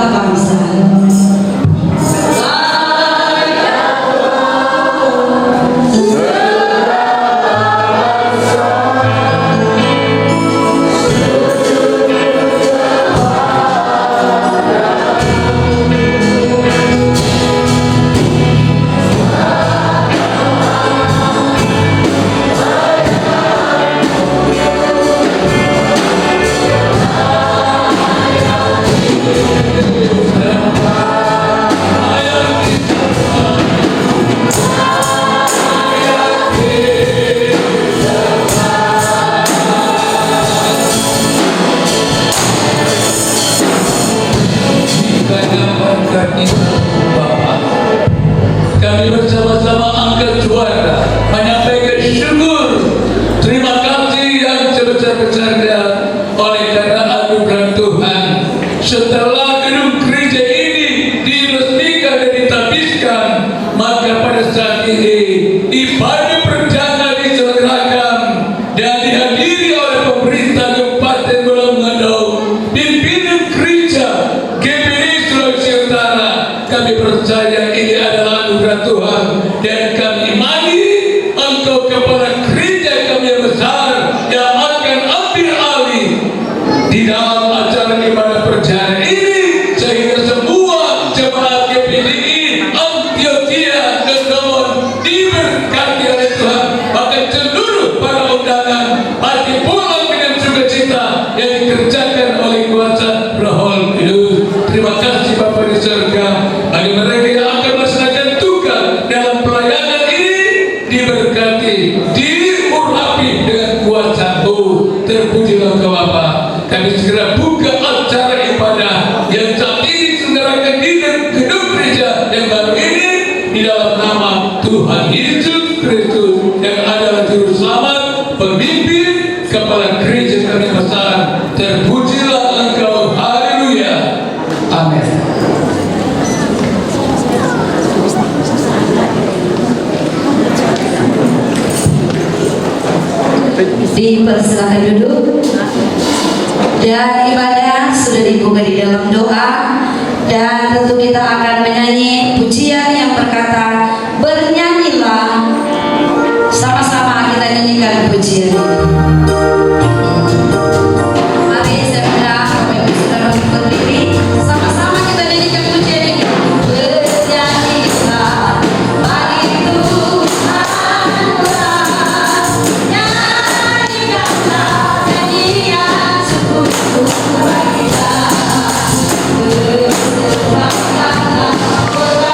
segala bangsa. Kami bersama-sama angkat suara menyampaikan syukur, terima kasih yang sebesar-besarnya oleh karena anugerah Tuhan. Setelah gedung gereja ini diresmikan dan ditabiskan, maka pada saat ini ibadah perdana diselenggarakan dan dihadiri oleh pemerintah Kabupaten Bolang Mandau, pimpinan gereja GPI Sulawesi Utara. Kami percaya ini adalah anugerah Tuhan dan kami imani Engkau kepala gereja kami yang besar yang akan ambil alih di dalam acara ibadah perdana ini, sehingga semua jemaat GPI Antioquia dan Gabon diberkati oleh Tuhan. Maka seluruh para undangan pasti pulang dengan sukacita yang dikerjakan oleh kuasa Roh Kudus. Terima kasih Bapa di surga. Bagi mereka yang akan melaksanakan tugas dalam pelayanan ini, diberkati, diurapi dengan kuasa-Mu. Terpujilah Engkau Bapa. Kami segera buka acara ibadah yang saat ini diselenggarakan di gedung gereja yang baru ini di dalam nama Tuhan Yesus Kristus yang adalah Juru Selamat, pemimpin, kepala gereja kami besar. Terpujilah Engkau. Haleluya. Amin. Dipersilakan duduk. Dan ibadah sudah dibuka di dalam doa, dan tentu kita akan menyanyi pujian yang berkata, bernyanyilah. Sama-sama kita nyanyikan pujian ini. Mari saya minta Bapak Ibu Saudara untuk berdiri, sama-sama kita nyanyikan pujian ini. Bernyanyilah bagi Tuhan, nyanyikanlah nyanyian syukur bagi Dia. Bersembahkanlah kepada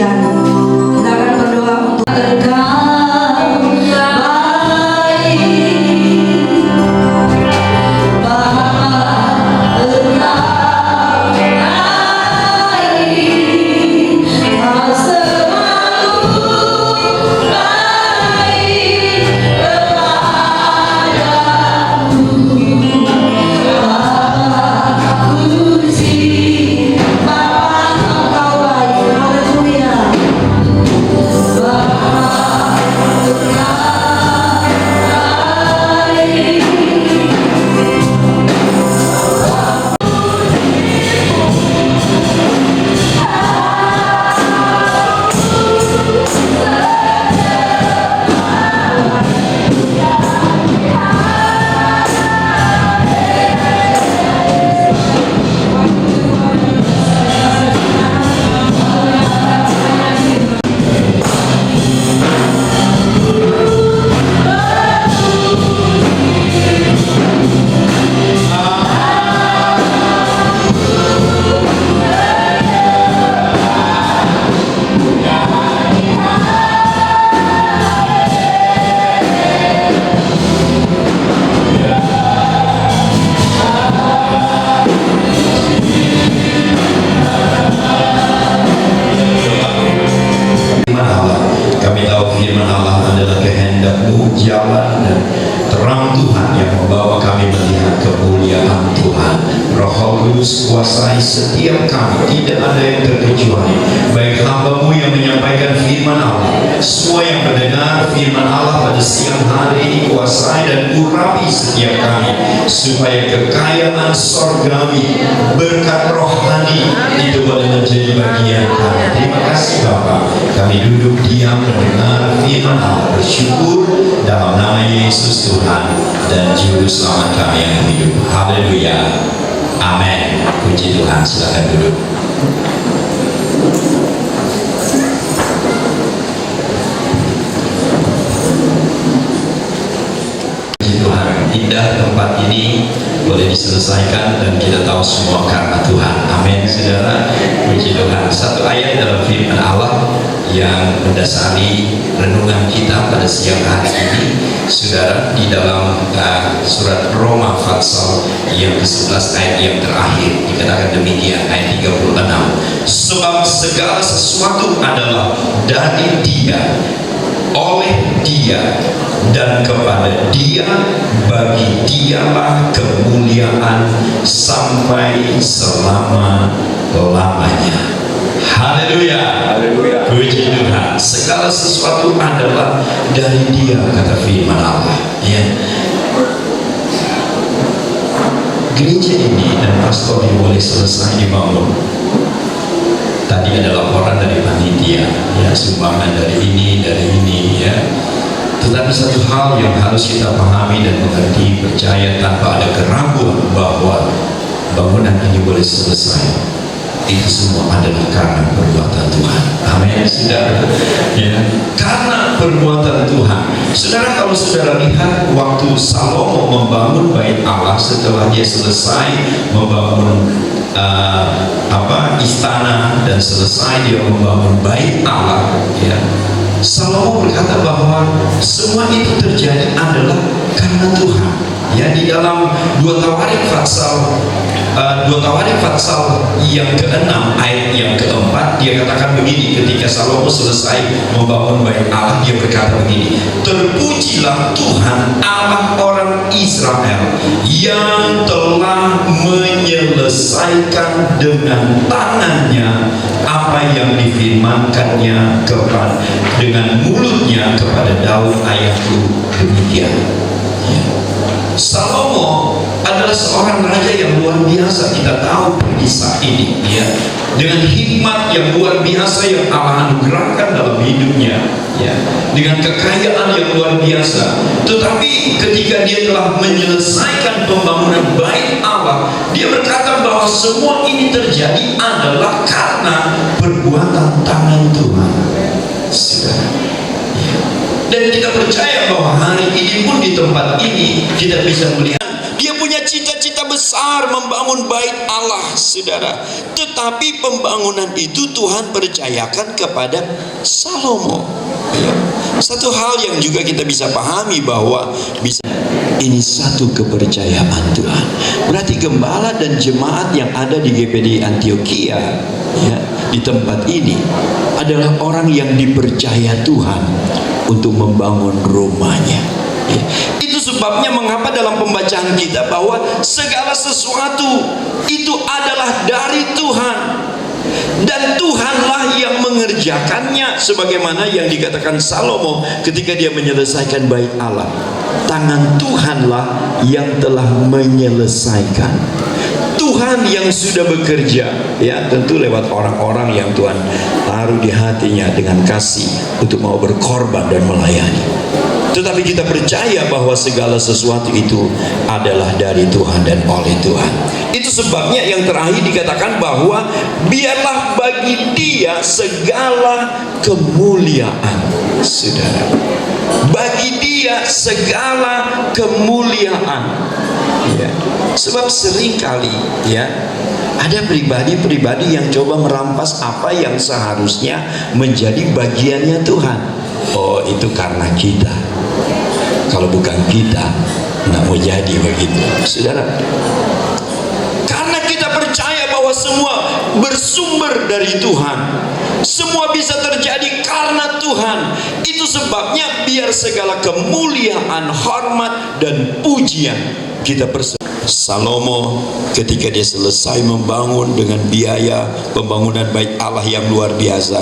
pujian. Kita akan berdoa untuk Engkau baik, Bapa, Engkau baik, Kau selalu baik kepadaku. Bapa, puji, Bapa, Engkau baik. Haleluya. Firman Allah, kami tahu firman Allah adalah kehendak-Mu, jalan dan terang Tuhan yang membawa kami melihat kemuliaan Tuhan. Roh Kudus kuasai setiap kami, tidak ada yang terkecuali, baik hamba-Mu yang menyampaikan firman Allah, semua yang mendengar firman Allah pada siang hari ini kuasai dan urapi setiap kami, supaya kekayaan sorgawi, berkat rohani itu boleh menjadi bagian kami. Terima kasih Bapa, kami duduk diam mendengar firman Allah, bersyukur dalam nama Yesus Tuhan dan Juru Selamat kami yang hidup. Haleluya, amin. Puji Tuhan, silakan duduk. Puji Tuhan, indah tempat ini boleh diselesaikan dan kita tahu semua karena Tuhan. Amin, saudara. Puji Tuhan. Satu ayat dalam firman Allah yang mendasari renungan kita pada siang hari ini, saudara, di dalam surat Roma pasal yang ke-11 ayat yang terakhir dikatakan demikian, ayat 36. Sebab segala sesuatu adalah dari Dia, oleh Dia, dan kepada Dia, bagi Dialah kemuliaan sampai selama-lamanya. Haleluya. Puji Tuhan. Segala sesuatu adalah dari Dia, kata firman Allah. Ya. Gereja ini dan pastor yang boleh selesai dibangun. Tadi ada laporan dari panitia, ya, sumbangan dari ini ya. Tetapi satu hal yang harus kita pahami dan mengerti, percaya tanpa ada keraguan bahwa bangunan ini boleh selesai. Itu semua adalah karena perbuatan Tuhan. Amin, saudara. Ya, karena perbuatan Tuhan. Saudara, kalau saudara lihat waktu Salomo membangun bait Allah, setelah dia selesai membangun istana dan selesai dia membangun bait Allah, ya, Salomo berkata bahwa semua itu terjadi adalah karena Tuhan. Ya, di dalam 2 Tawarik pasal yang ke-6 ayat yang ke-4 dia katakan begini, ketika Salomo selesai membangun bait Allah, dia berkata begini, terpujilah Tuhan Allah orang Israel yang telah menyelesaikan dengan tangannya apa yang difirmankannya dengan mulutnya kepada Daud ayahku demikian. Ya. Salomo adalah seorang raja yang luar biasa, kita tahu kisah ini, ya, dengan hikmat yang luar biasa yang Allah anugerahkan dalam hidupnya, ya, dengan kekayaan yang luar biasa. Tetapi ketika dia telah menyelesaikan pembangunan bait Allah, dia berkata bahwa semua ini terjadi adalah karena perbuatan tangan Tuhan. Saudara, ya. Dan kita percaya bahwa hari ini pun di tempat ini kita bisa melihat dia punya cita-cita besar besar membangun bait Allah, saudara. Tetapi pembangunan itu Tuhan percayakan kepada Salomo. Ya. Satu hal yang juga kita bisa pahami bahwa ini satu kepercayaan Tuhan. Berarti gembala dan jemaat yang ada di GPD Antioquia, ya, di tempat ini adalah orang yang dipercaya Tuhan untuk membangun rumahnya. Ya. Itu sebabnya mengapa dalam pembacaan kita bahwa segala sesuatu itu adalah dari Tuhan. Dan Tuhanlah yang mengerjakannya, sebagaimana yang dikatakan Salomo ketika dia menyelesaikan bait Allah. Tangan Tuhanlah yang telah menyelesaikan. Tuhan yang sudah bekerja, ya, tentu lewat orang-orang yang Tuhan taruh di hatinya dengan kasih untuk mau berkorban dan melayani. Tetapi kita percaya bahwa segala sesuatu itu adalah dari Tuhan dan oleh Tuhan. Itu sebabnya yang terakhir dikatakan bahwa biarlah bagi Dia segala kemuliaan, saudara. Bagi Dia segala kemuliaan. Ya. Sebab seringkali, ya, ada pribadi-pribadi yang coba merampas apa yang seharusnya menjadi bagiannya Tuhan. Oh, itu karena kita. Kalau bukan kita, nggak mau jadi begitu, saudara. Karena kita percaya bahwa semua bersumber dari Tuhan, semua bisa terjadi karena Tuhan. Itu sebabnya biar segala kemuliaan, hormat, dan pujian kita persembahkan. Salomo ketika dia selesai membangun dengan biaya pembangunan bait Allah yang luar biasa,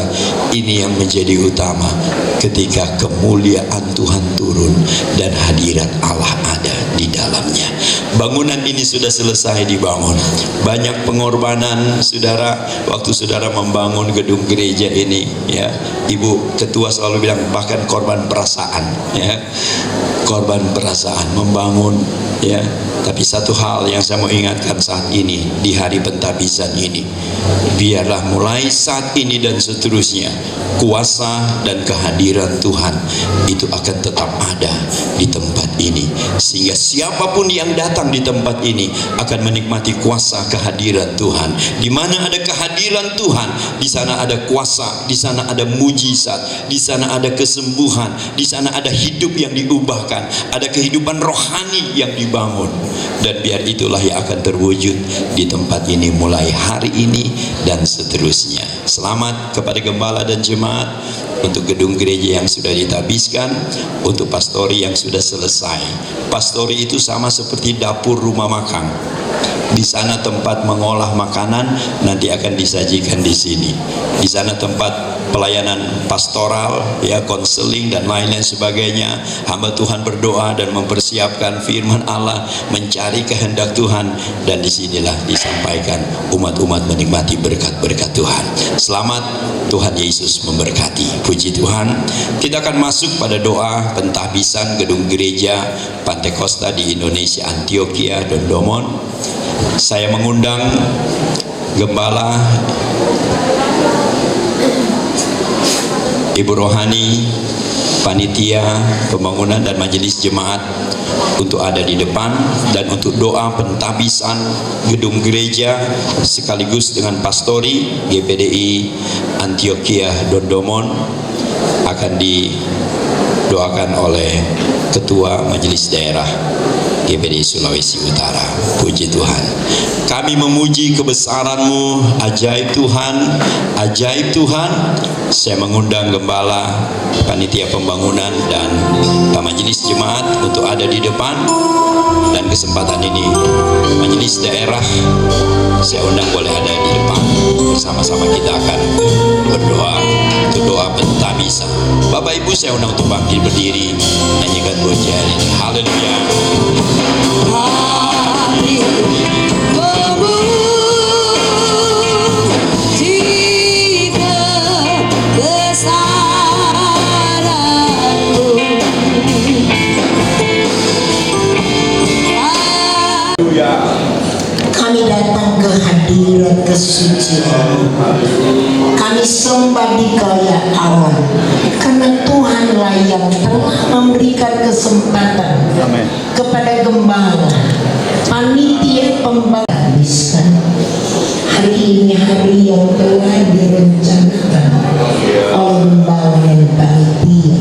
ini yang menjadi utama ketika kemuliaan Tuhan turun dan hadirat Allah ada di dalamnya. Bangunan ini sudah selesai dibangun, banyak pengorbanan, saudara. Waktu saudara membangun gedung gereja ini, ya, Ibu Ketua selalu bilang bahkan korban perasaan, ya, korban perasaan membangun, ya. Tapi satu hal yang saya mau ingatkan saat ini, di hari pentabisan ini, biarlah mulai saat ini dan seterusnya kuasa dan kehadiran Tuhan itu akan tetap ada di tempat ini, sehingga siapapun yang datang di tempat ini akan menikmati kuasa kehadiran Tuhan. Di mana ada kehadiran Tuhan, di sana ada kuasa, di sana ada mujizat, di sana ada kesembuhan, di sana ada hidup yang diubahkan, ada kehidupan rohani yang dibangun. Dan biar itulah yang akan terwujud di tempat ini mulai hari ini dan seterusnya. Selamat kepada gembala dan jemaat, untuk gedung gereja yang sudah ditabiskan, untuk pastori yang sudah selesai. Pastori itu sama seperti dapur rumah makan. Di sana tempat mengolah makanan nanti akan disajikan di sini. Di sana tempat pelayanan pastoral, ya, konseling dan lain-lain sebagainya. Hamba Tuhan berdoa dan mempersiapkan firman Allah, mencari kehendak Tuhan, dan disinilah disampaikan umat-umat menikmati berkat-berkat Tuhan. Selamat, Tuhan Yesus memberkati. Puji Tuhan. Kita akan masuk pada doa pentahbisan gedung gereja Pantekosta di Indonesia, Antioquia, Dondomon. Saya mengundang Gembala Ibu Rohani, panitia pembangunan dan majelis jemaat untuk ada di depan dan untuk doa pentahbisan gedung gereja sekaligus dengan pastori GPDI Antioquia Dondomon akan didoakan oleh Ketua Majelis Daerah GPDI Sulawesi Utara. Puji Tuhan. Kami memuji kebesaran-Mu, ajaib Tuhan, ajaib Tuhan. Saya mengundang gembala, panitia pembangunan dan majelis jemaat untuk ada di depan. Dan kesempatan ini majelis daerah saya undang boleh ada di depan. Bersama-sama kita akan berdoa untuk doa pentahbisan. Bapak Ibu saya undang untuk bangkit berdiri, nyanyikan pujian ini. Haleluya. Kami datang ke hadirat kesucian. Kami sembah di kaya Allah, karena Tuhanlah yang telah memberikan kesempatan kepada gembala panitia pembangunan. Hari ini hari yang telah direncanakan oleh pembangunan panitia.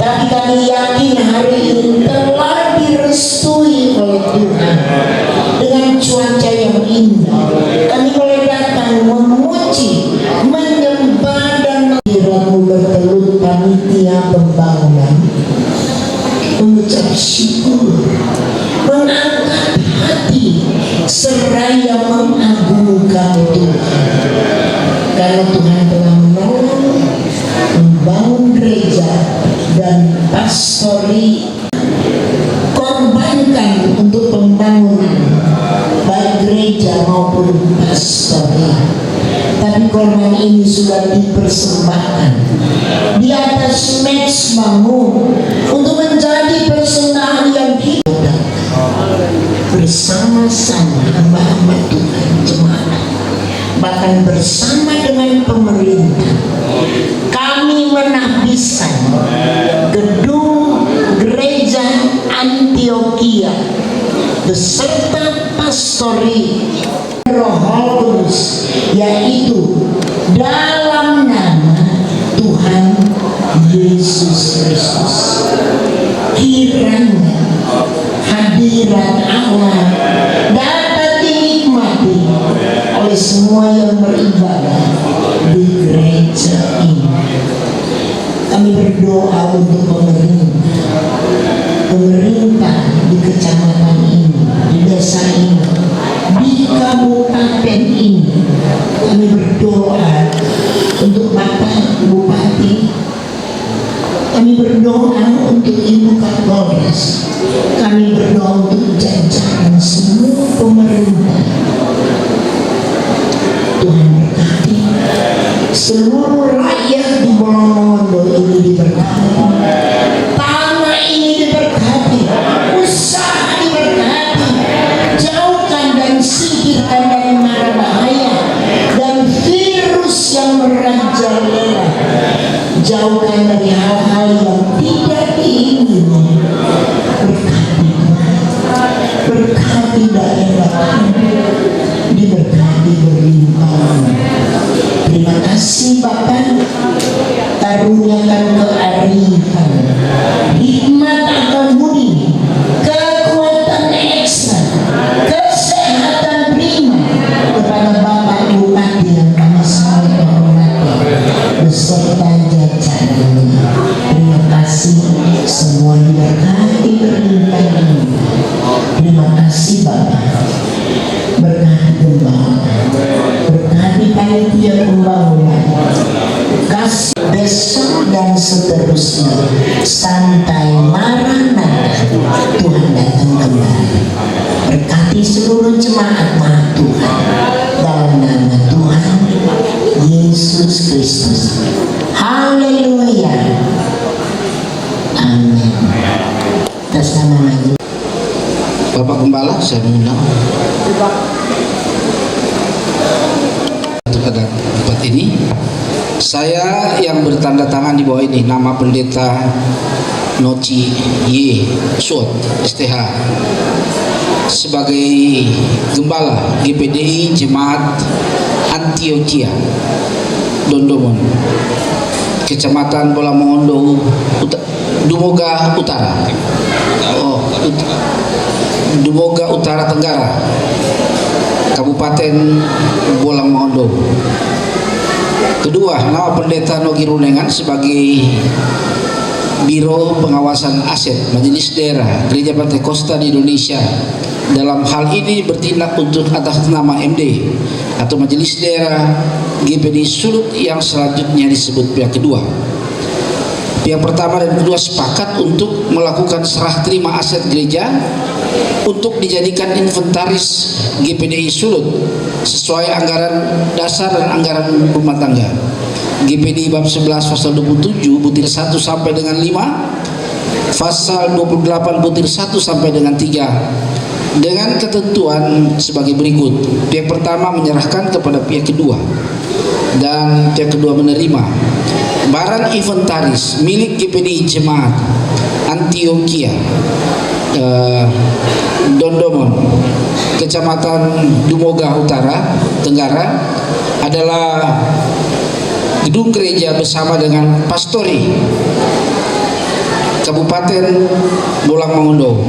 Tapi kami yakin hari ini telah direstui oleh Tuhan dengan cuaca yang indah. Kami boleh datang memuji, menyembah dan diramu bertelut panitia pembangunan, mengucap syukur, mengangkat hati seraya mengagungkan Tuhan karena Tuhan telah menolong membangun gereja dan pastori, korbankan untuk pembangunan baik gereja maupun pastori. Tapi korban ini sudah dipersembahkan di atas mezbamu untuk menjadi persembahan yang hidup bersama-sama hamba-hamba Tuhan jemaat, bahkan bersama dengan pemerintah. Kami menahbiskan gedung gereja Antioquia beserta pastori Roh Kudus, yaitu dalam nama Tuhan Yesus Kristus. Kiranya hadirat Allah dapat dinikmati oleh semua yang beribadah di gereja ini. Kami berdoa untuk pemerintah di kecamatan ini, di desa ini, di kabupaten ini. Kami berdoa untuk Bapak Bupati, kami berdoa untuk Ibu Kapolres, kami berdoa untuk jajaran semua pemerintah. Tuhan berkati seluruh rakyat di Bolongondo ini, diberkati tanah ini, diberkati usaha, diberkati. Jauhkan dan singkirkan dari mara bahaya dan virus yang merajalela. Jauhkan dari hal-hal yang tidak diingini. Berkati daerah, diberkati berlimpah. Terima kasih Bapak, karuniakan kearifan, hikmat atau budi, kekuatan ekstra, kesehatan prima kepada Bapak Bupati yang kami sangat hormati beserta jajarannya. Terima kasih, semua diberkati berlimpah-limpah. Terima kasih Bapak, berkati pembangunan, berkati panitia pembangunan, kasih besok dan seterusnya sampai Maranatha Tuhan datang kembali. Berkati seluruh jemaat Maha Tuhan dalam nama Tuhan Yesus Kristus. Haleluya, amin. Atas nama Bapak Gembala, saya mengundang pada tempat ini. Saya yang bertanda tangan di bawah ini, nama pendeta Noci Y. Suot STH, sebagai Gembala GPDI Jemaat Antioquia Dondomon, Kecamatan Bolamongondo Dumoga Utara. Dumoga Utara Tenggara, Kabupaten Bolamongondo. Kedua, nama pendeta Nogi Runengan sebagai Biro Pengawasan Aset Majelis Daerah Gereja Pantekosta di Indonesia. Dalam hal ini bertindak untuk atas nama MD atau Majelis Daerah GPD Sulut yang selanjutnya disebut pihak kedua. Pihak pertama dan kedua sepakat untuk melakukan serah terima aset gereja untuk dijadikan inventaris GPDI Sulut sesuai anggaran dasar dan anggaran rumah tangga. GPDI bab 11 pasal 27 butir 1 sampai dengan 5, pasal 28 butir 1 sampai dengan 3, dengan ketentuan sebagai berikut. Pihak pertama menyerahkan kepada pihak kedua dan pihak kedua menerima barang inventaris milik GPDI Jemaat Antioquia Dondomon, Kecamatan Dumoga Utara, Tenggara adalah gedung gereja bersama dengan pastori Kabupaten Bolang Mongondo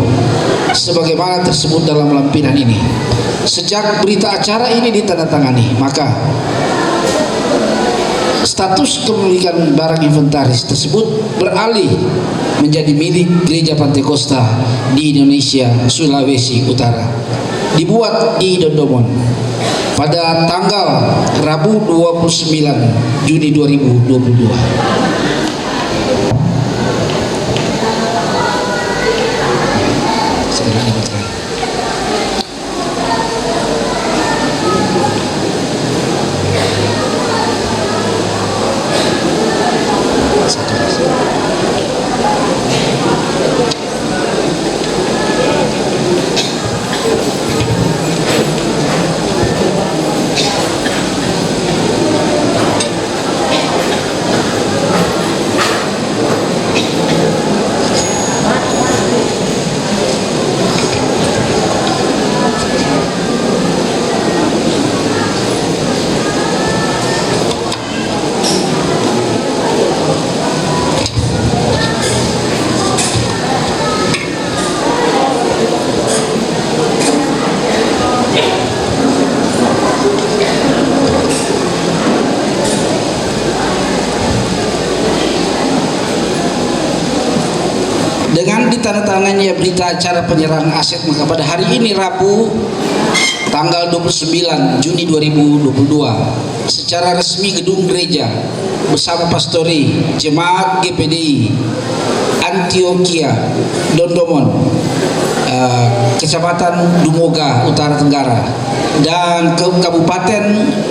sebagaimana tersebut dalam lampiran ini. Sejak berita acara ini ditandatangani, maka status kepemilikan barang inventaris tersebut beralih menjadi milik Gereja Pantekosta di Indonesia Sulawesi Utara, dibuat di Dondomon pada tanggal Rabu 29 Juni 2022. Dengan ditandatangannya berita acara penyerahan aset, maka pada hari ini Rabu tanggal 29 Juni 2022 secara resmi gedung gereja bersama pastori Jemaat GPDI Antioquia Dondomon, Kecamatan Dumoga Utara Tenggara dan Kabupaten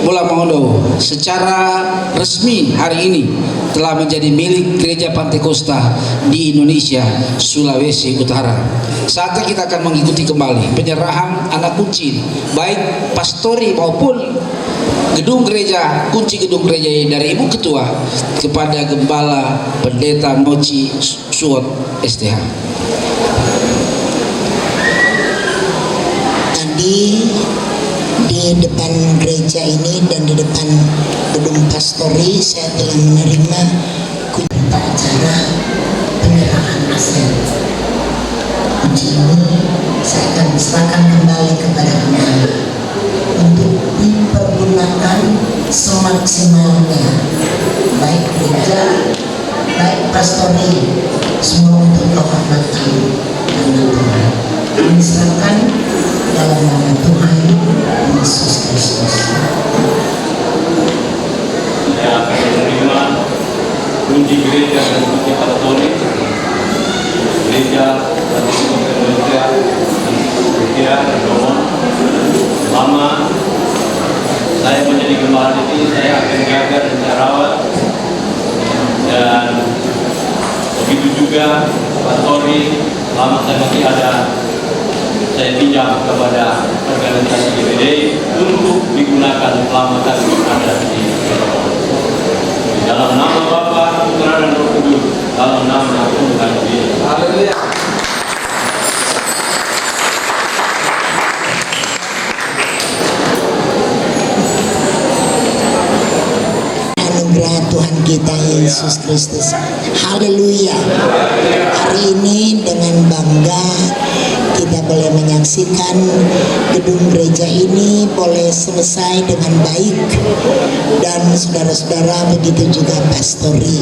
Bolang Mongondo secara resmi hari ini telah menjadi milik Gereja Pantekosta di Indonesia Sulawesi Utara. Saatnya kita akan mengikuti kembali penyerahan anak kunci baik pastori maupun gedung gereja, kunci gedung gereja dari Ibu Ketua kepada Gembala Pendeta Mochi Suot STH. Tadi di depan gereja ini dan di depan gedung pastori saya telah menerima berita acara penyerahan aset. Kunci ini saya akan serahkan kembali kepada Anda untuk dipergunakan semaksimalnya, baik gereja, baik pastori, semua untuk kehormatan nama Tuhan. Kami serahkan dalam nama Tuhan Yesus Kristus. Saya akan menerima kunci gereja dan kunci pastori gereja dan Indonesia Dondomon. Selama saya menjadi gembala ini, saya akan jaga dan saya rawat, dan begitu juga pastori selama saya masih ada, saya pinjam kepada organisasi GPDI untuk digunakan selama kami ada di dalam nama Bapa, Putra dan Roh Kudus, dalam nama Tuhan Yesus. Haleluya. Anugerah Tuhan kita Yesus Kristus. Haleluya. Hari ini dengan bangga kita boleh menyaksikan gedung gereja ini boleh selesai dengan baik, dan saudara-saudara begitu juga pastori.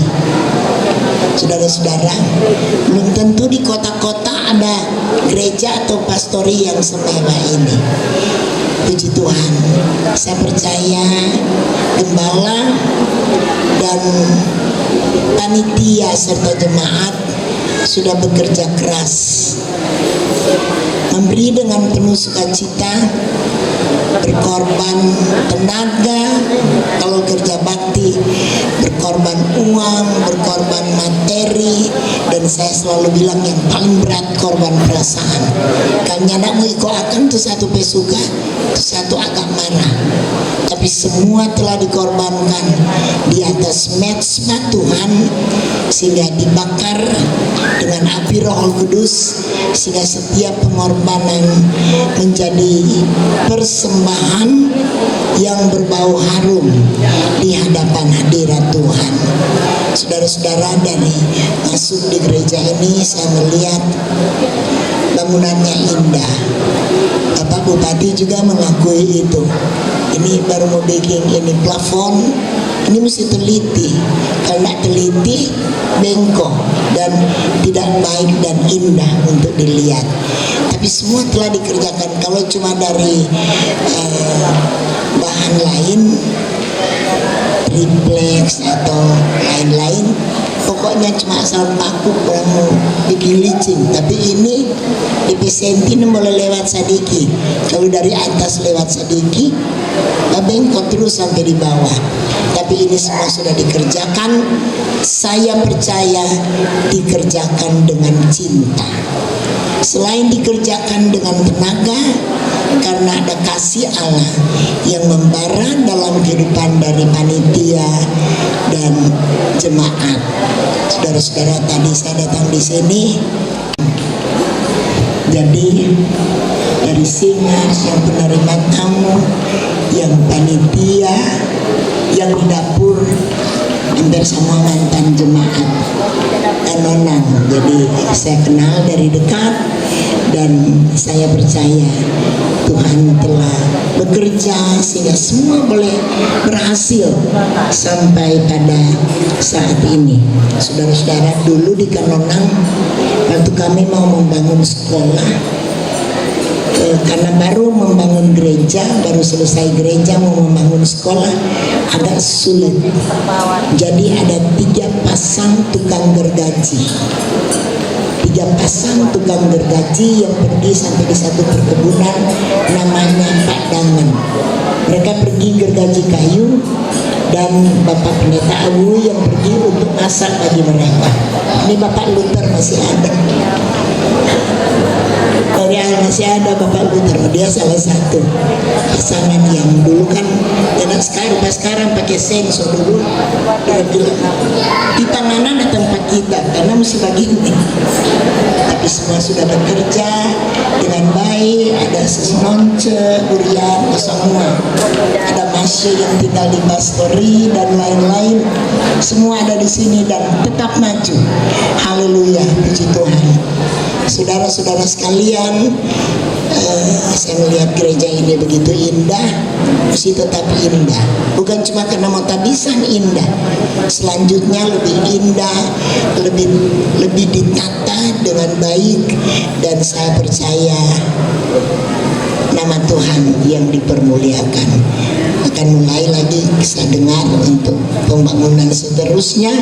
Saudara-saudara, belum tentu di kota-kota ada gereja atau pastori yang semewah ini. Puji Tuhan, saya percaya gembala dan panitia serta jemaat sudah bekerja keras, memberi dengan penuh sukacita, berkorban tenaga, Kalau kerja bakti berkorban uang, berkorban materi, dan saya selalu bilang yang paling berat korban perasaan. Kanya nak mau ikut akan tu satu pesuka, tu satu agak marah. Tapi semua telah dikorbankan di atas mezbah Tuhan, sehingga dibakar dengan api Roh Kudus, sehingga setiap pengorbanan menjadi persembahan yang berbau harum di hadapan hadirat Tuhan. Saudara-saudara, dari masuk di gereja ini saya melihat bangunannya indah. Bapak Bupati juga mengakui itu. Ini baru mau bikin ini plafon, ini mesti teliti. Kalau tidak teliti, bengkok dan tidak baik dan indah untuk dilihat. Tapi semua telah dikerjakan. Kalau cuma dari bahan lain, triplex atau lain-lain, pokoknya cuma asal paku orang mau bikin licin. Tapi ini DP sentin boleh lewat sadiki. Kalau dari atas lewat sadiki, bengkok terus sampai di bawah. Tapi ini semua sudah dikerjakan. Saya percaya dikerjakan dengan cinta. Selain dikerjakan dengan tenaga, karena ada kasih Allah yang membara dalam kehidupan dari panitia dan jemaat. Saudara-saudara, tadi saya datang di sini, jadi dari singers yang penerima tamu, yang panitia, yang di dapur, hampir semua mantan jemaat nonang. Jadi saya kenal dari dekat dan saya percaya Tuhan telah bekerja sehingga semua boleh berhasil sampai pada saat ini. Saudara-saudara, dulu di Kanonang waktu kami mau membangun sekolah, karena baru membangun gereja, baru selesai gereja mau membangun sekolah, agak sulit. Jadi ada 3 pasang tukang gergaji, 3 pasang tukang gergaji yang pergi sampai di satu perkebunan namanya Pak Dangan. Mereka pergi gergaji kayu dan Bapak Pendeta Awu yang pergi untuk masak bagi mereka. Ini Bapak Luther masih ada. Korea masih ada Bapak Luther, dia salah satu pasangan yang dulu kan, dan sekarang pakai sensor. Dulu dia bilang di tanganan ada tempat kita karena mesti begini. Tapi semua sudah bekerja dengan baik. Ada Sesnonce, Urian, semua. Ada Masya yang tinggal di Pastori dan lain-lain. Semua ada di sini dan tetap maju. Haleluya, puji Tuhan. Saudara-saudara sekalian, saya melihat gereja ini begitu indah, mesti tetap indah. Bukan cuma karena mau tabisan indah, selanjutnya lebih indah, lebih ditata dengan baik, dan saya percaya nama Tuhan yang dipermuliakan. Akan mulai lagi saya dengar untuk pembangunan seterusnya,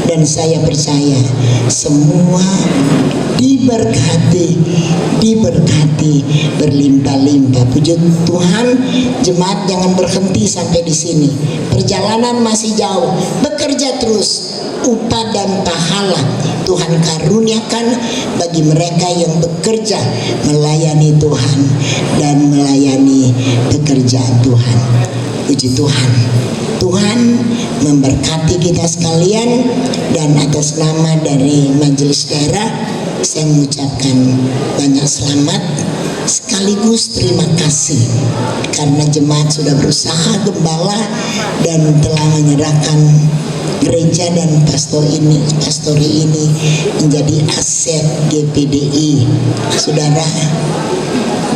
dan saya percaya semua diberkati berlimpah-limpah. Puji Tuhan, jemaat jangan berhenti sampai di sini. Perjalanan masih jauh, bekerja terus. Upah dan pahala Tuhan karuniakan bagi mereka yang bekerja melayani Tuhan dan melayani pekerjaan Tuhan. Puji Tuhan. Tuhan memberkati kita sekalian, dan atas nama dari Majelis Daerah saya mengucapkan banyak selamat sekaligus terima kasih karena jemaat sudah berusaha gembala dan telah menyerahkan gereja dan pastori ini menjadi aset GPDI. Saudara,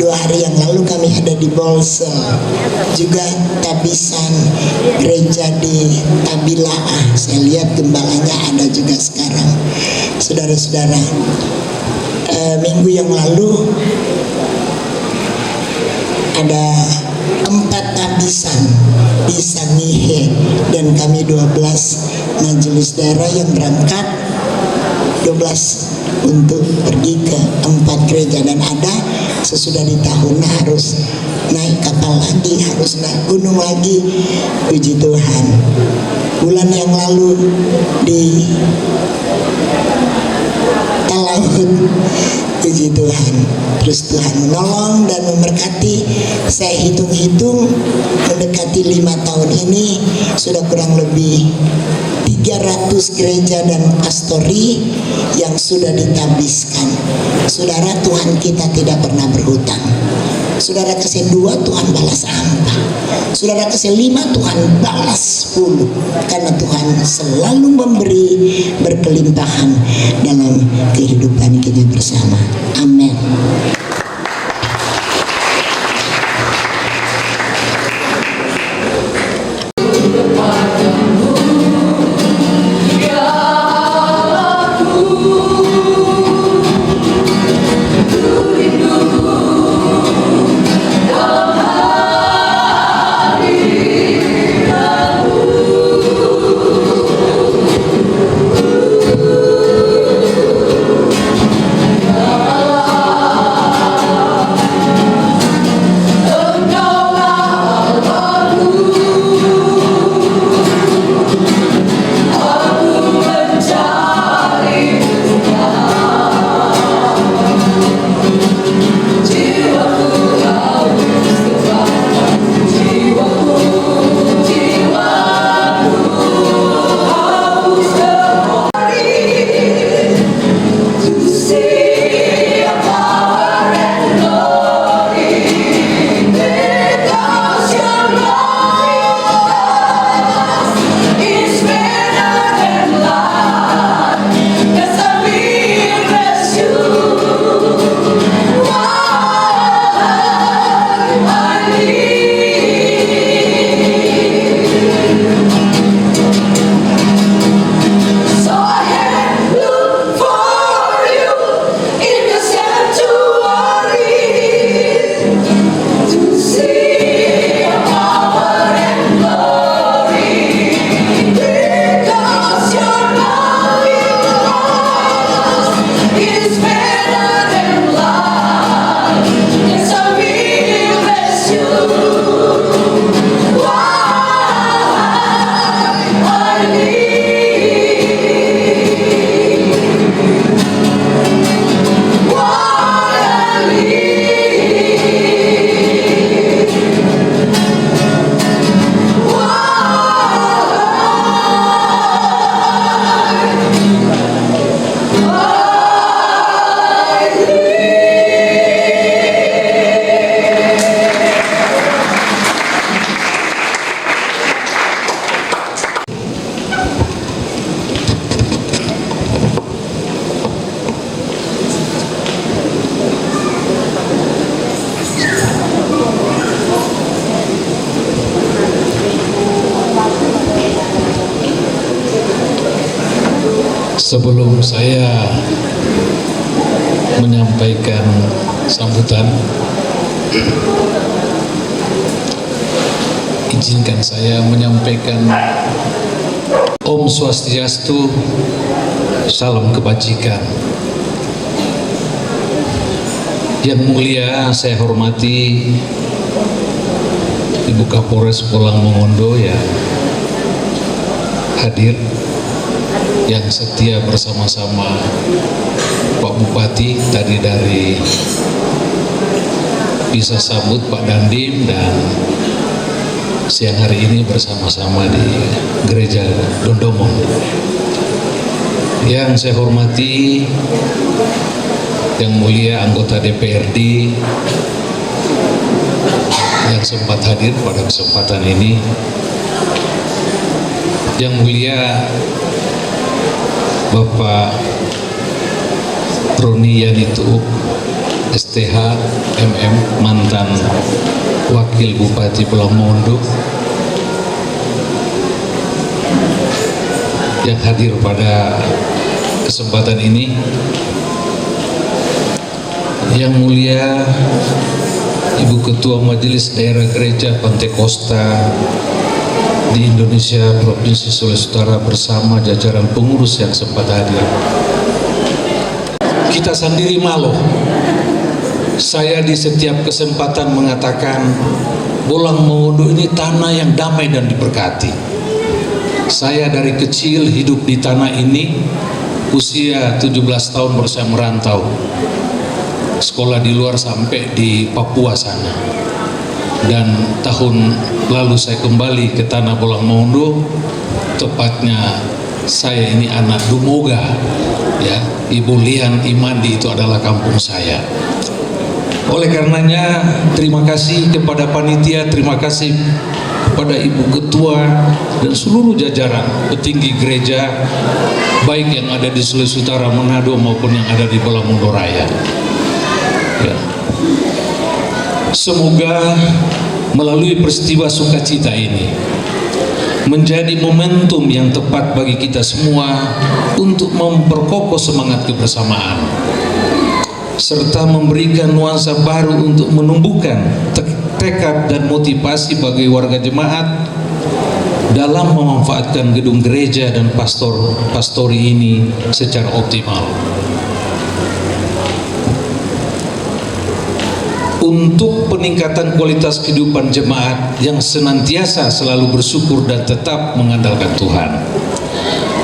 2 hari yang lalu kami ada di Bolsel, juga tabisan gereja di Tabilaah. Saya lihat gembalanya ada juga sekarang. Saudara-saudara, minggu yang lalu ada 4 tabisan di Sangihe, dan kami 12 majelis daerah yang berangkat. untuk pergi ke 4 gereja, dan ada sesudah di tahun harus naik kapal lagi, harus naik gunung lagi. Puji Tuhan, bulan yang lalu di Talaut, puji Tuhan, terus Tuhan menolong dan memberkati. Saya hitung-hitung mendekati 5 tahun ini sudah kurang lebih 300 gereja dan pastori yang sudah ditabiskan. Saudara, Tuhan kita tidak pernah berhutang. Saudara kasih 2, Tuhan balas hampa. Saudara kasih 5, Tuhan balas 10. Karena Tuhan selalu memberi berkelimpahan dalam kehidupan kita bersama. Amin. Sebelum saya menyampaikan sambutan, izinkan saya menyampaikan Om Swastiastu, salam kebajikan. Yang mulia saya hormati Ibu Kapolres Pulang Mongondo yang hadir, yang setia bersama-sama Pak Bupati tadi dari bisa sambut Pak Dandim, dan siang hari ini bersama-sama di Gereja Dondomon. Yang saya hormati yang mulia anggota DPRD yang sempat hadir pada kesempatan ini, yang mulia Bapak Roni Yanitu STH MM, mantan Wakil Bupati Pulau Mongondo, yang hadir pada kesempatan ini, yang mulia Ibu Ketua Majelis Daerah Gereja Pantai Kosta di Indonesia Provinsi Sulawesi Utara bersama jajaran pengurus yang sempat hadir, kita sendiri malu. Saya di setiap kesempatan mengatakan Bolang Mongondo ini tanah yang damai dan diberkati. Saya dari kecil hidup di tanah ini, usia 17 tahun baru saya merantau. Sekolah di luar sampai di Papua sana. Dan tahun lalu saya kembali ke tanah Bolang Mongondo, tepatnya saya ini anak Dumoga, ya. Ibu Lian Imandi itu adalah kampung saya. Oleh karenanya, terima kasih kepada panitia, terima kasih kepada Ibu Ketua dan seluruh jajaran petinggi gereja, baik yang ada di Sulawesi Utara, Manado maupun yang ada di Bolang Mongondo Raya. Ya. Semoga melalui peristiwa sukacita ini menjadi momentum yang tepat bagi kita semua untuk memperkokoh semangat kebersamaan serta memberikan nuansa baru untuk menumbuhkan tekad dan motivasi bagi warga jemaat dalam memanfaatkan gedung gereja dan pastori ini secara optimal. Untuk peningkatan kualitas kehidupan jemaat yang senantiasa selalu bersyukur dan tetap mengandalkan Tuhan.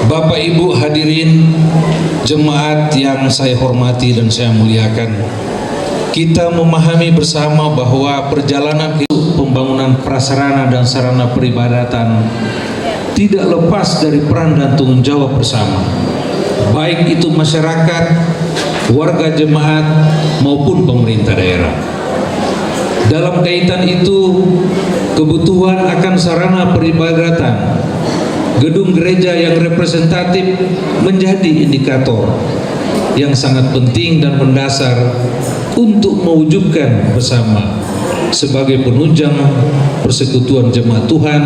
Bapak Ibu hadirin jemaat yang saya hormati dan saya muliakan, kita memahami bersama bahwa perjalanan hidup pembangunan prasarana dan sarana peribadatan tidak lepas dari peran dan tanggung jawab bersama, baik itu masyarakat, warga jemaat maupun pemerintah daerah. Dalam kaitan itu, kebutuhan akan sarana peribadatan, gedung gereja yang representatif menjadi indikator yang sangat penting dan mendasar untuk mewujudkan bersama sebagai penunjang persekutuan jemaat Tuhan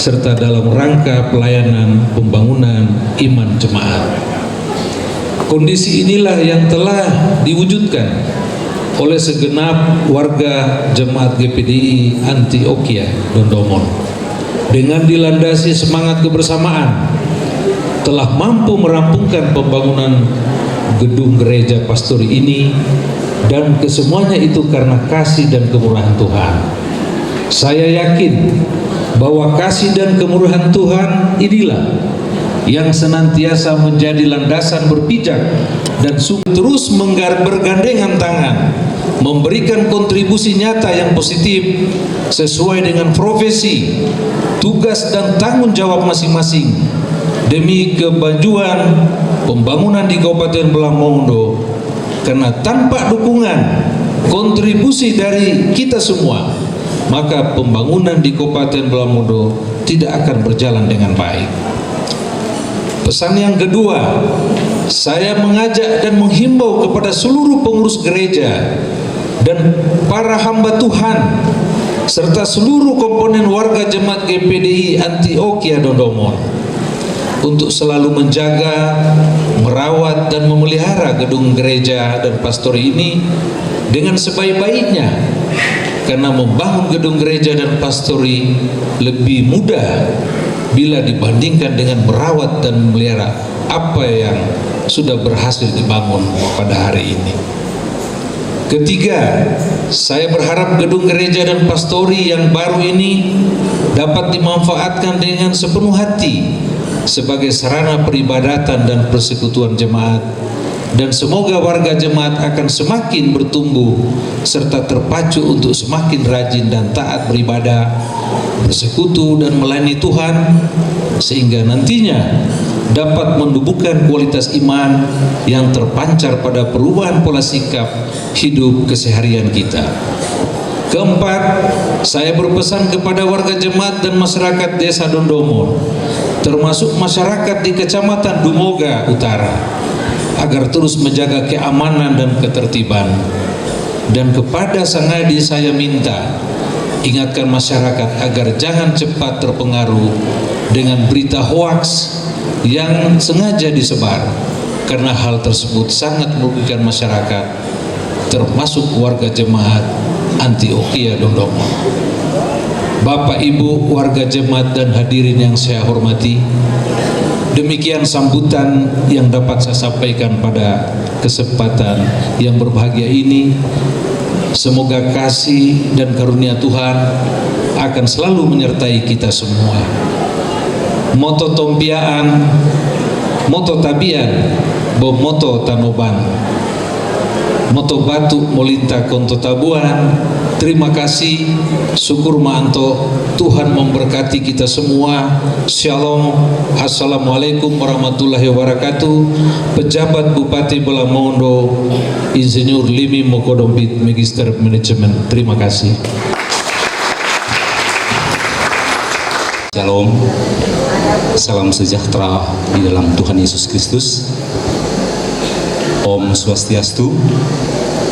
serta dalam rangka pelayanan pembangunan iman jemaat. Kondisi inilah yang telah diwujudkan oleh segenap warga jemaat GPDI Antioquia Dondomon dengan dilandasi semangat kebersamaan telah mampu merampungkan pembangunan gedung gereja pastori ini, dan kesemuanya itu karena kasih dan kemurahan Tuhan. Saya yakin bahwa kasih dan kemurahan Tuhan inilah yang senantiasa menjadi landasan berpijak dan terus bergandengan tangan memberikan kontribusi nyata yang positif sesuai dengan profesi, tugas dan tanggung jawab masing-masing demi kemajuan pembangunan di Kabupaten Bolang Mongondo. Karena tanpa dukungan kontribusi dari kita semua, maka pembangunan di Kabupaten Bolang Mongondo tidak akan berjalan dengan baik. Pesan yang kedua, saya mengajak dan menghimbau kepada seluruh pengurus gereja dan para hamba Tuhan serta seluruh komponen warga jemaat GPDI Antioquia Dondomon untuk selalu menjaga, merawat dan memelihara gedung gereja dan pastori ini dengan sebaik-baiknya, karena membangun gedung gereja dan pastori lebih mudah bila dibandingkan dengan merawat dan memelihara apa yang sudah berhasil dibangun pada hari ini. Ketiga, saya berharap gedung gereja dan pastori yang baru ini dapat dimanfaatkan dengan sepenuh hati sebagai sarana peribadatan dan persekutuan jemaat, dan semoga warga jemaat akan semakin bertumbuh serta terpacu untuk semakin rajin dan taat beribadah, bersekutu dan melayani Tuhan, sehingga nantinya dapat menumbuhkan kualitas iman yang terpancar pada perubahan pola sikap hidup keseharian kita. Keempat, saya berpesan kepada warga jemaat dan masyarakat desa Dondomon, termasuk masyarakat di Kecamatan Dumoga Utara, agar terus menjaga keamanan dan ketertiban. Dan kepada Sang Adi saya minta, ingatkan masyarakat agar jangan cepat terpengaruh dengan berita hoaks yang sengaja disebar, karena hal tersebut sangat merugikan masyarakat, termasuk warga jemaat Antioquia Dondomon. Bapak Ibu warga jemaat dan hadirin yang saya hormati, Demikian sambutan yang dapat saya sampaikan pada kesempatan yang berbahagia ini. Semoga kasih dan karunia Tuhan akan selalu menyertai kita semua. Moto tompiaan, moto tabian, bo moto tanoban, moto batu molinta konto tabuan. Terima kasih, syukur manto, Tuhan memberkati kita semua. Shalom, assalamualaikum warahmatullahi wabarakatuh. Pejabat Bupati Bolamondo, Insinyur Limi Mokodompit, Magister Manajemen. Terima kasih. Shalom, salam sejahtera di dalam Tuhan Yesus Kristus. Om Swastiastu,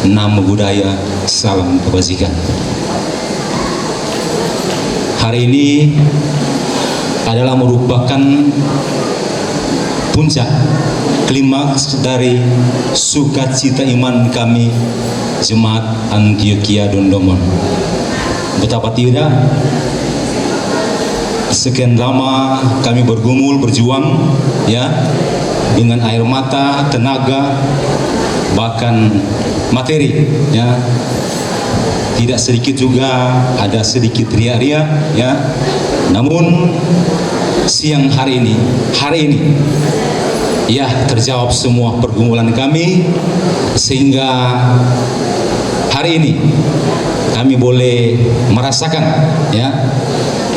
Namo Buddhaya, salam kebajikan. Hari ini adalah merupakan puncak klimaks dari sukacita iman kami Jemaat Antioquia Dondomon. Betapa tidak, sekian lama kami bergumul, berjuang, ya, dengan air mata, tenaga, bahkan materi, ya. Tidak sedikit juga ada sedikit ria-ria, ya. Namun siang hari ini, ya, terjawab semua pergumulan kami, sehingga hari ini kami boleh merasakan, ya,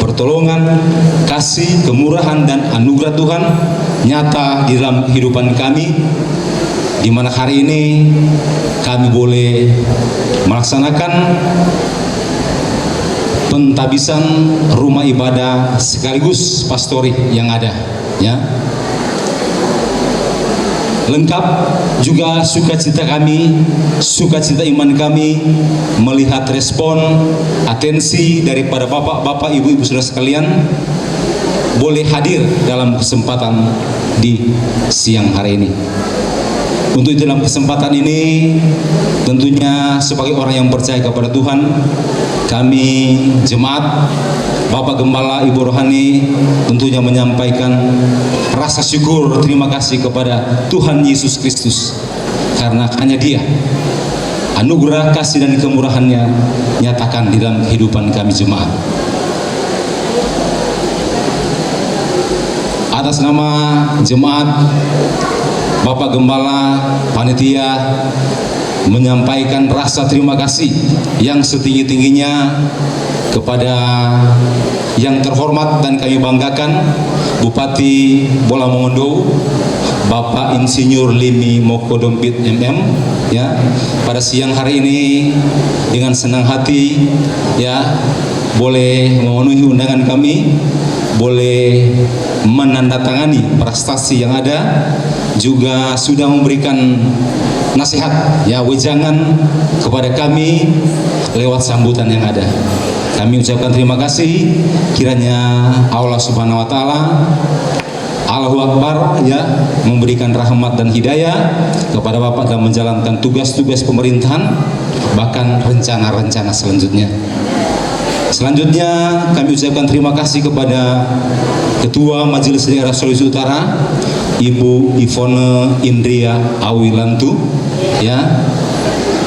pertolongan, kasih, kemurahan dan anugerah Tuhan nyata di dalam kehidupan kami, di mana hari ini kami boleh melaksanakan pentabisan rumah ibadah sekaligus pastori yang ada, ya. Lengkap juga sukacita kami, sukacita iman kami melihat respon, atensi daripada bapak-bapak, ibu-ibu saudara sekalian boleh hadir dalam kesempatan di siang hari ini. Untuk dalam kesempatan ini, tentunya sebagai orang yang percaya kepada Tuhan, kami jemaat, Bapak Gembala, Ibu Rohani, tentunya menyampaikan rasa syukur, terima kasih kepada Tuhan Yesus Kristus, karena hanya Dia anugerah, kasih dan kemurahannya nyatakan di dalam kehidupan kami jemaat. Atas nama jemaat, Bapak Gembala, panitia menyampaikan rasa terima kasih yang setinggi-tingginya kepada yang terhormat dan kami banggakan Bupati Bolamondo, Bapak Insinyur Limi Mokodompit MM, ya. Pada siang hari ini dengan senang hati, ya, boleh memenuhi undangan kami, boleh menandatangani prestasi yang ada, juga sudah memberikan nasihat, ya, wejangan kepada kami lewat sambutan yang ada. Kami ucapkan terima kasih, kiranya Allah Subhanahu wa taala, Allahu Akbar, ya, memberikan rahmat dan hidayah kepada Bapak dalam menjalankan tugas-tugas pemerintahan, bahkan rencana-rencana selanjutnya. Selanjutnya kami ucapkan terima kasih kepada Ketua Majelis Daerah Sulawesi Utara, Ibu Ivone Indria Awilantu, ya,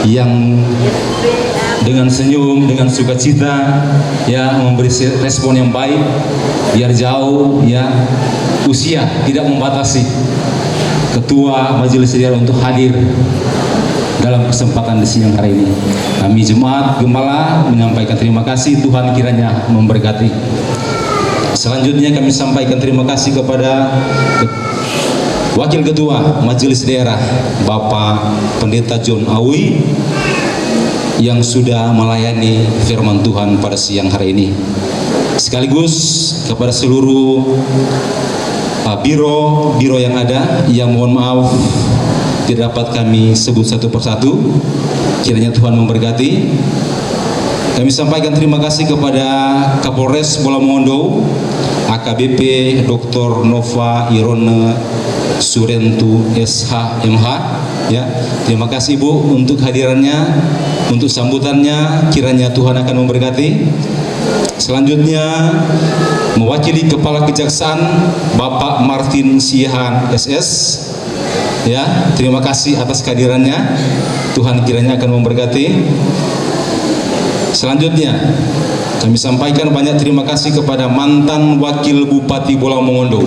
yang dengan senyum, dengan sukacita, ya, memberi respon yang baik, biar jauh, ya, usia tidak membatasi Ketua Majelis Daerah untuk hadir dalam kesempatan di siang hari ini. Kami jemaat Gembala menyampaikan terima kasih, Tuhan kiranya memberkati. Selanjutnya kami sampaikan terima kasih kepada Wakil Ketua Majelis Daerah Bapak Pendeta John Awi yang sudah melayani firman Tuhan pada siang hari ini. Sekaligus kepada seluruh biro yang ada, yang mohon maaf tidak dapat kami sebut satu persatu, kiranya Tuhan memberkati. Kami sampaikan terima kasih kepada Kapolres Bolamondo, AKBP Dr. Nova Irone Surentu SH MH, ya. Terima kasih Bu untuk hadirannya, untuk sambutannya, kiranya Tuhan akan memberkati. Selanjutnya mewakili Kepala Kejaksaan Bapak Martin Siahaan SS. Ya, terima kasih atas kehadirannya. Tuhan kiranya akan memberkati. Selanjutnya, kami sampaikan banyak terima kasih kepada mantan Wakil Bupati Bolang Mongondo,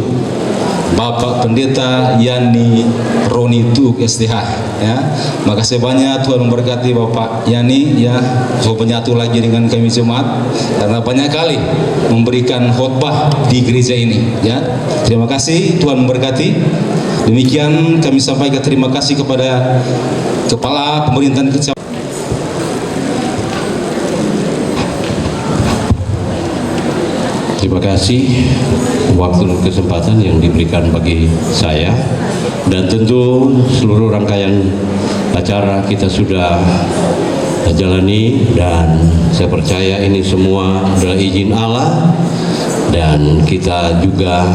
Bapak Pendeta Yani Roni Tuk SDH. Ya, makasih banyak, Tuhan memberkati Bapak Yani. Ya, coba menyatu lagi dengan kami jemaat karena banyak kali memberikan khotbah di gereja ini. Ya, terima kasih, Tuhan memberkati. Demikian kami sampaikan terima kasih kepada Kepala Pemerintahan Kecamatan. Terima kasih waktu dan kesempatan yang diberikan bagi saya, dan tentu seluruh rangkaian acara kita sudah jalani, dan saya percaya ini semua adalah izin Allah, dan kita juga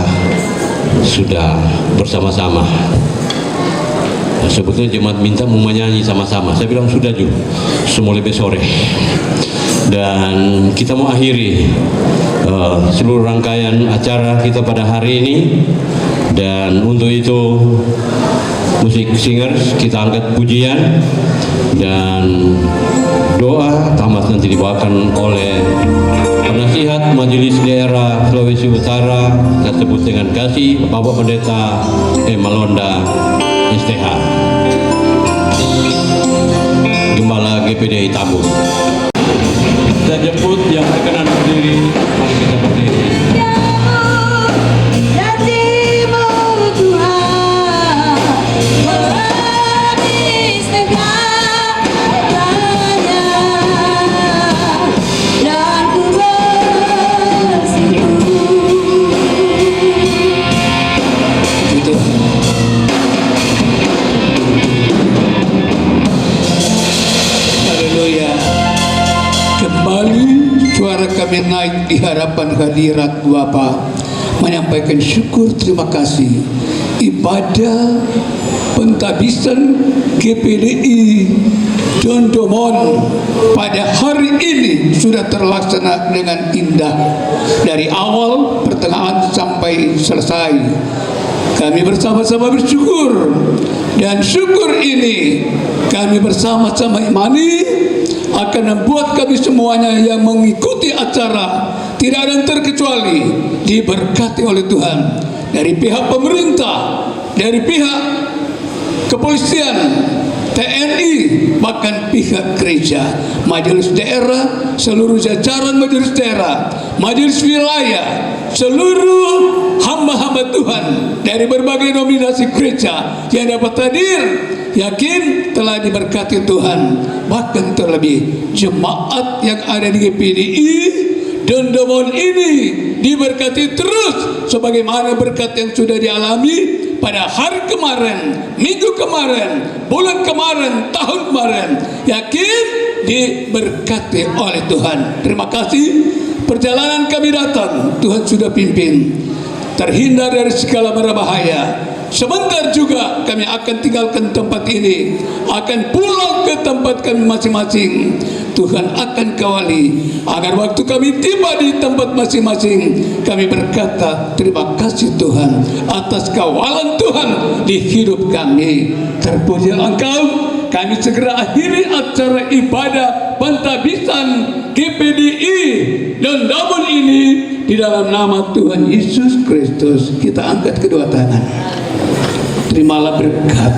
sudah bersama-sama. Sebetulnya jemaat minta mau menyanyi sama-sama, saya bilang sudah juga, semua lebih sore, dan kita mau akhiri seluruh rangkaian acara kita pada hari ini. Dan untuk itu musik singers kita angkat pujian, dan doa tamat nanti dibawakan oleh penasihat Majelis Daerah Sulawesi Utara, kita sebut dengan kasih Bapak Pendeta Malonda STH, Gembala GPDI Tambun. Kita jemput yang berkenan berdiri, mari kita berdiri. Suara kami naik di hadapan hadirat Bapa, menyampaikan syukur terima kasih. Ibadah pentabisan GPDI Dondomon pada hari ini sudah terlaksana dengan indah, dari awal, pertengahan sampai selesai. Kami bersama-sama bersyukur, dan syukur ini kami bersama-sama imani akan membuat kami semuanya yang mengikuti acara tidak ada yang terkecuali diberkati oleh Tuhan, dari pihak pemerintah, dari pihak kepolisian, TNI, bahkan pihak gereja, majelis daerah, seluruh jajaran majelis daerah, majelis wilayah, seluruh hamba-hamba Tuhan dari berbagai nominasi gereja yang dapat hadir, yakin telah diberkati Tuhan. Bahkan terlebih jemaat yang ada di GPDI Dondomon ini diberkati terus sebagaimana berkat yang sudah dialami pada hari kemarin, minggu kemarin, bulan kemarin, tahun kemarin. Yakin diberkati oleh Tuhan. Terima kasih. Perjalanan kami datang, Tuhan sudah pimpin, terhindar dari segala mara bahaya. Sebentar juga kami akan tinggalkan tempat ini, akan pulang ke tempat kami masing-masing. Tuhan akan kawali agar waktu kami tiba di tempat masing-masing, kami berkata terima kasih Tuhan atas kawalan Tuhan di hidup kami. Terpujilah Engkau. Kami segera akhiri acara ibadah pentabisan GPDI Dondomon ini di dalam nama Tuhan Yesus Kristus. Kita angkat kedua tangan. Terimalah berkat,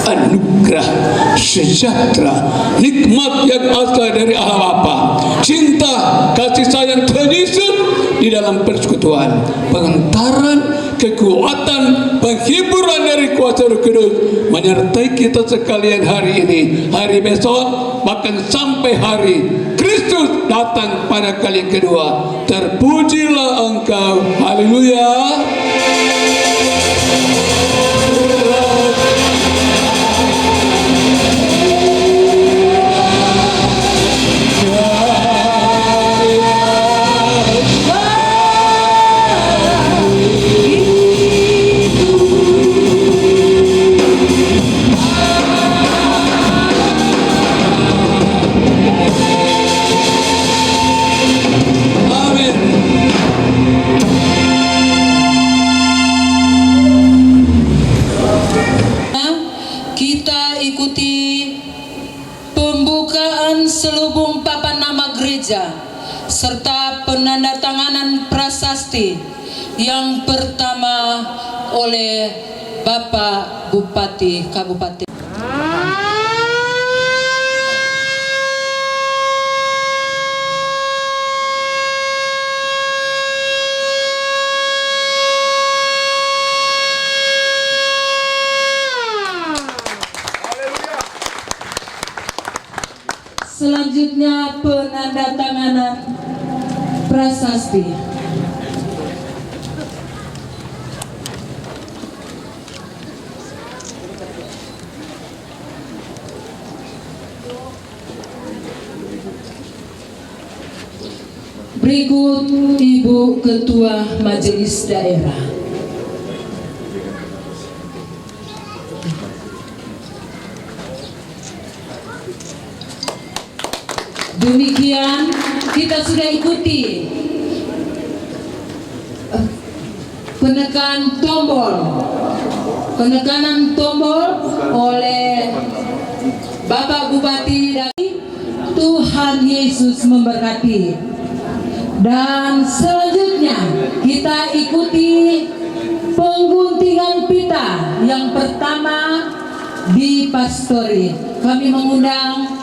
anugerah, sejahtera, nikmat yang asal dari Allah Bapa, cinta, kasih sayang Tuhan Yesus di dalam persekutuan, pengentaran, kekuatan, penghiburan dari kuasa Roh Kudus menyertai kita sekalian hari ini, hari besok, bahkan sampai hari Kristus datang pada kali yang kedua. Terpujilah Engkau. Haleluya. Amin. selubung papan nama gereja serta penandatanganan prasasti yang pertama oleh Bapak Bupati Kabupaten. Selanjutnya penandatanganan prasasti. Berikut Ibu Ketua Majelis Daerah. Demikian kita sudah ikuti penekanan tombol oleh Bapak Bupati dan Tuhan Yesus memberkati. Dan selanjutnya kita ikuti pengguntingan pita yang pertama di Pastori. Kami mengundang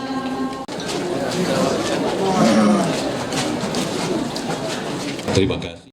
Terima kasih.